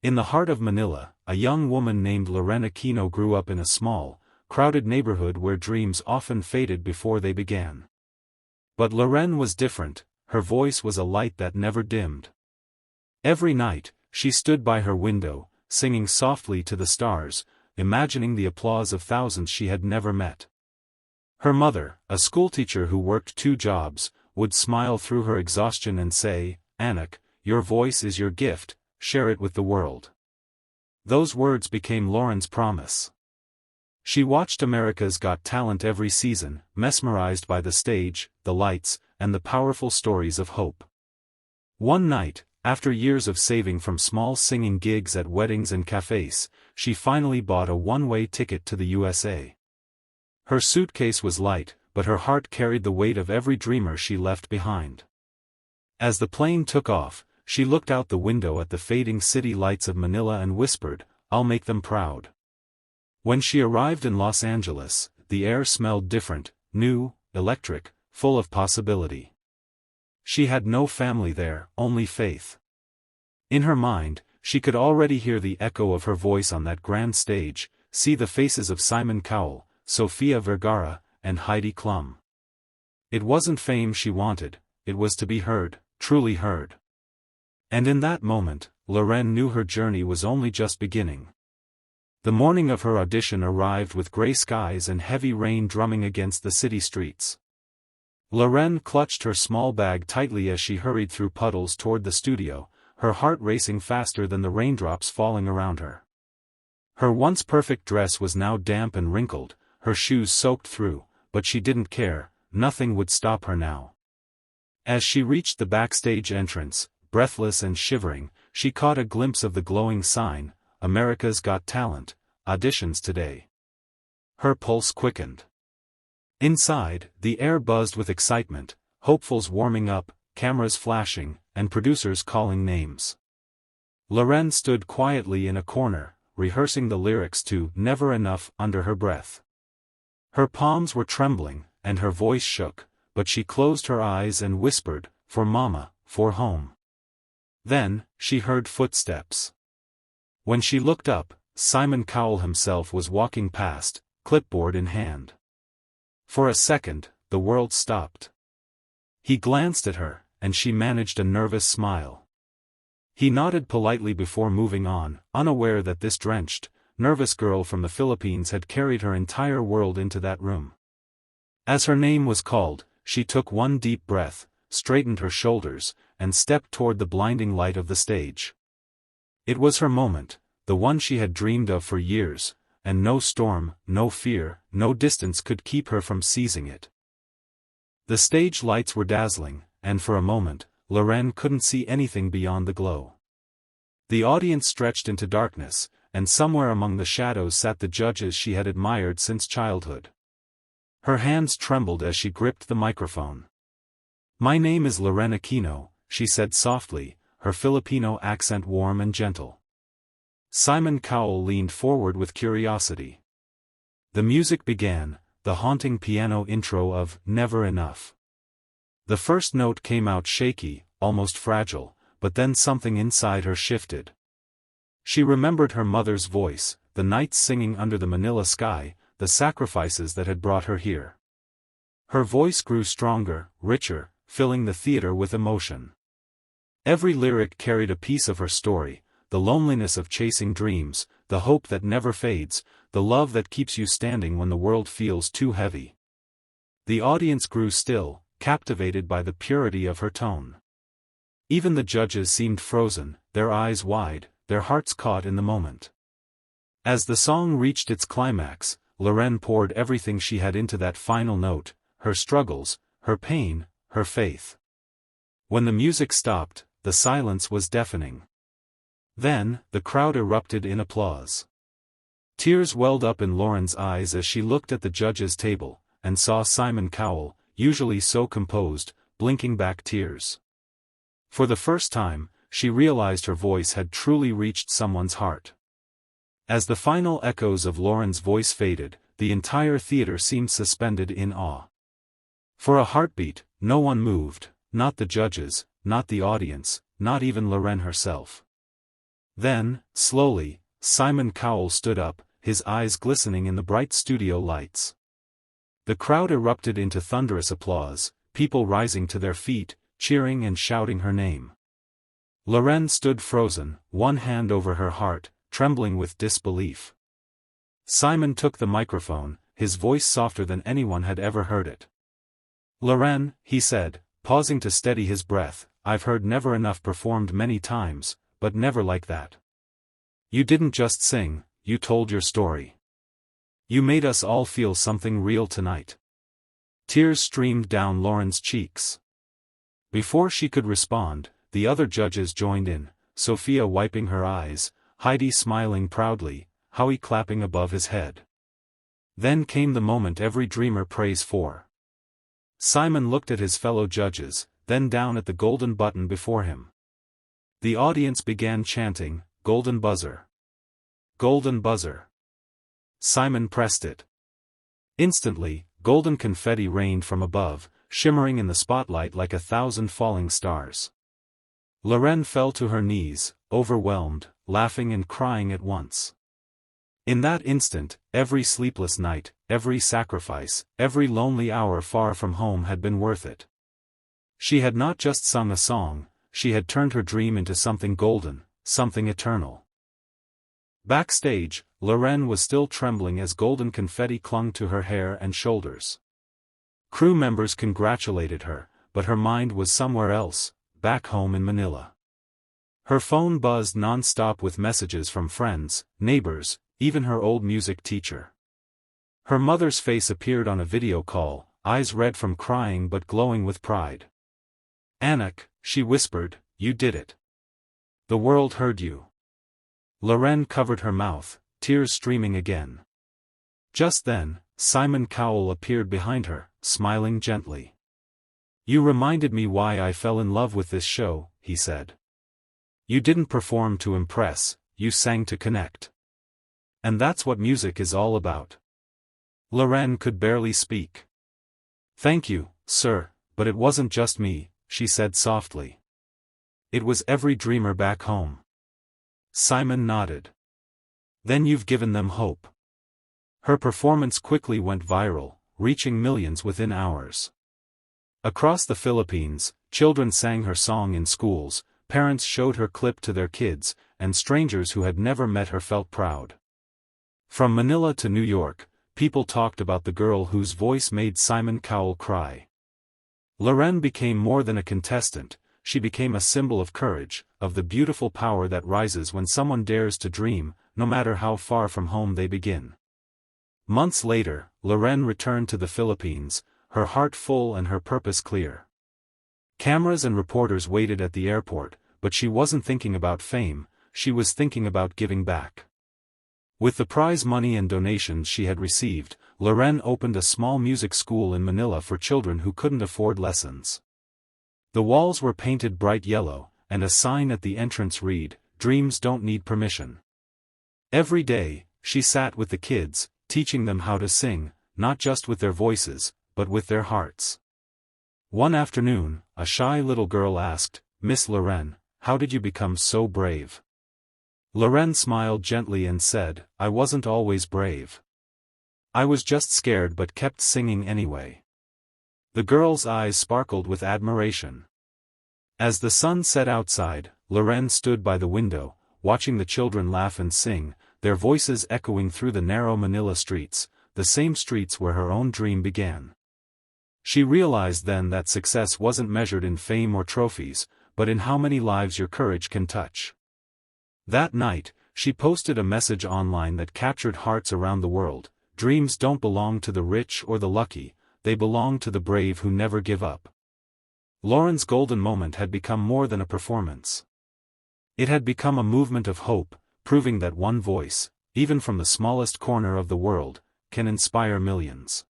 In the heart of Manila, a young woman named Loren Aquino grew up in a small, crowded neighborhood where dreams often faded before they began. But Loren was different, her voice was a light that never dimmed. Every night, she stood by her window, singing softly to the stars, imagining the applause of thousands she had never met. Her mother, a schoolteacher who worked 2 jobs, would smile through her exhaustion and say, "Anak, your voice is your gift, share it with the world." Those words became Loren's promise. She watched America's Got Talent every season, mesmerized by the stage, the lights, and the powerful stories of hope. One night, after years of saving from small singing gigs at weddings and cafes, she finally bought a one-way ticket to the USA. Her suitcase was light, but her heart carried the weight of every dreamer she left behind. As the plane took off, she looked out the window at the fading city lights of Manila and whispered, "I'll make them proud." When she arrived in Los Angeles, the air smelled different, new, electric, full of possibility. She had no family there, only faith. In her mind, she could already hear the echo of her voice on that grand stage, see the faces of Simon Cowell, Sofia Vergara, and Heidi Klum. It wasn't fame she wanted, it was to be heard, truly heard. And in that moment, Loren knew her journey was only just beginning. The morning of her audition arrived with gray skies and heavy rain drumming against the city streets. Loren clutched her small bag tightly as she hurried through puddles toward the studio, her heart racing faster than the raindrops falling around her. Her once perfect dress was now damp and wrinkled, her shoes soaked through, but she didn't care, nothing would stop her now. As she reached the backstage entrance, breathless and shivering, she caught a glimpse of the glowing sign, "America's Got Talent, auditions today." Her pulse quickened. Inside, the air buzzed with excitement, hopefuls warming up, cameras flashing, and producers calling names. Loren stood quietly in a corner, rehearsing the lyrics to "Never Enough" under her breath. Her palms were trembling, and her voice shook, but she closed her eyes and whispered, "For Mama, for home." Then, she heard footsteps. When she looked up, Simon Cowell himself was walking past, clipboard in hand. For a second, the world stopped. He glanced at her, and she managed a nervous smile. He nodded politely before moving on, unaware that this drenched, nervous girl from the Philippines had carried her entire world into that room. As her name was called, she took one deep breath, straightened her shoulders, and stepped toward the blinding light of the stage. It was her moment, the one she had dreamed of for years, and no storm, no fear, no distance could keep her from seizing it. The stage lights were dazzling, and for a moment, Loren couldn't see anything beyond the glow. The audience stretched into darkness, and somewhere among the shadows sat the judges she had admired since childhood. Her hands trembled as she gripped the microphone. "My name is Loren Aquino," she said softly, her Filipino accent warm and gentle. Simon Cowell leaned forward with curiosity. The music began, the haunting piano intro of "Never Enough." The first note came out shaky, almost fragile, but then something inside her shifted. She remembered her mother's voice, the nights singing under the Manila sky, the sacrifices that had brought her here. Her voice grew stronger, richer, filling the theater with emotion. Every lyric carried a piece of her story, the loneliness of chasing dreams, the hope that never fades, the love that keeps you standing when the world feels too heavy. The audience grew still, captivated by the purity of her tone. Even the judges seemed frozen, their eyes wide, their hearts caught in the moment. As the song reached its climax, Loren poured everything she had into that final note, her struggles, her pain, her faith. When the music stopped, the silence was deafening. Then, the crowd erupted in applause. Tears welled up in Loren's eyes as she looked at the judges' table, and saw Simon Cowell, usually so composed, blinking back tears. For the first time, she realized her voice had truly reached someone's heart. As the final echoes of Loren's voice faded, the entire theater seemed suspended in awe. For a heartbeat, no one moved, not the judges, not the audience, not even Loren herself. Then, slowly, Simon Cowell stood up, his eyes glistening in the bright studio lights. The crowd erupted into thunderous applause, people rising to their feet, cheering and shouting her name. Loren stood frozen, one hand over her heart, trembling with disbelief. Simon took the microphone, his voice softer than anyone had ever heard it. "Loren," he said, pausing to steady his breath, "I've heard Never Enough performed many times, but never like that. You didn't just sing, you told your story. You made us all feel something real tonight." Tears streamed down Loren's cheeks. Before she could respond, the other judges joined in, Sophia wiping her eyes, Heidi smiling proudly, Howie clapping above his head. Then came the moment every dreamer prays for. Simon looked at his fellow judges, then down at the golden button before him. The audience began chanting, "Golden buzzer. Golden buzzer." Simon pressed it. Instantly, golden confetti rained from above, shimmering in the spotlight like 1,000 falling stars. Loren fell to her knees, overwhelmed, laughing and crying at once. In that instant, every sleepless night, every sacrifice, every lonely hour far from home had been worth it. She had not just sung a song, she had turned her dream into something golden, something eternal. Backstage, Loren was still trembling as golden confetti clung to her hair and shoulders. Crew members congratulated her, but her mind was somewhere else, back home in Manila. Her phone buzzed non-stop with messages from friends, neighbors, even her old music teacher. Her mother's face appeared on a video call, eyes red from crying but glowing with pride. "Anak," she whispered, "you did it. The world heard you." Loren covered her mouth, tears streaming again. Just then, Simon Cowell appeared behind her, smiling gently. "You reminded me why I fell in love with this show," he said. "You didn't perform to impress, you sang to connect. And that's what music is all about." Loren could barely speak. "Thank you, sir, but it wasn't just me," she said softly. "It was every dreamer back home." Simon nodded. "Then you've given them hope." Her performance quickly went viral, reaching millions within hours. Across the Philippines, children sang her song in schools, parents showed her clip to their kids, and strangers who had never met her felt proud. From Manila to New York, people talked about the girl whose voice made Simon Cowell cry. Loren became more than a contestant, she became a symbol of courage, of the beautiful power that rises when someone dares to dream, no matter how far from home they begin. Months later, Loren returned to the Philippines, her heart full and her purpose clear. Cameras and reporters waited at the airport, but she wasn't thinking about fame, she was thinking about giving back. With the prize money and donations she had received, Loren opened a small music school in Manila for children who couldn't afford lessons. The walls were painted bright yellow, and a sign at the entrance read, "Dreams don't need permission." Every day, she sat with the kids, teaching them how to sing, not just with their voices, but with their hearts. One afternoon, a shy little girl asked, "Miss Loren, how did you become so brave?" Loren smiled gently and said, "I wasn't always brave. I was just scared but kept singing anyway." The girl's eyes sparkled with admiration. As the sun set outside, Loren stood by the window, watching the children laugh and sing, their voices echoing through the narrow Manila streets, the same streets where her own dream began. She realized then that success wasn't measured in fame or trophies, but in how many lives your courage can touch. That night, she posted a message online that captured hearts around the world: "Dreams don't belong to the rich or the lucky, they belong to the brave who never give up." Loren's golden moment had become more than a performance. It had become a movement of hope, proving that one voice, even from the smallest corner of the world, can inspire millions.